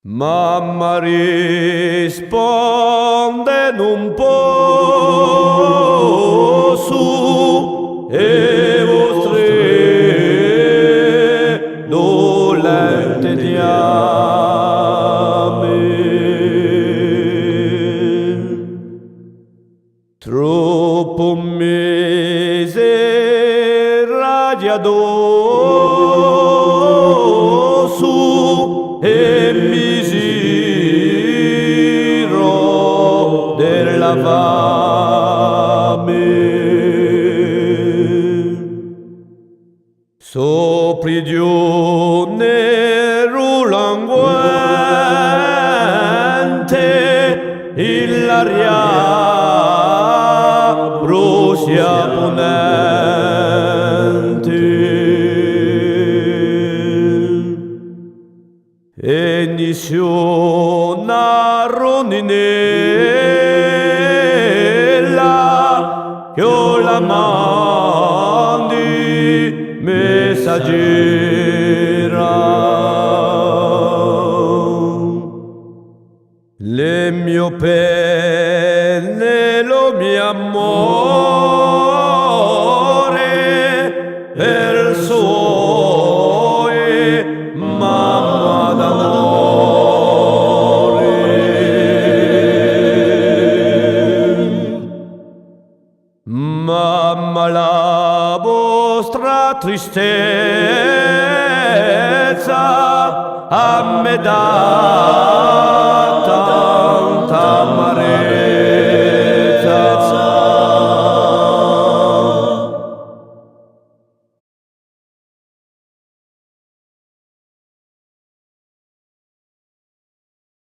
Mamma risponde non posso e vostre dolente diame troppo miseradia addosso e misero della fame sopprigione languente l'aria rosia ponente e nisciona nella che ho la mandi messaggera le mio penne lo mio amore per sue mamma d'amore mamma la vostra tristezza a me dà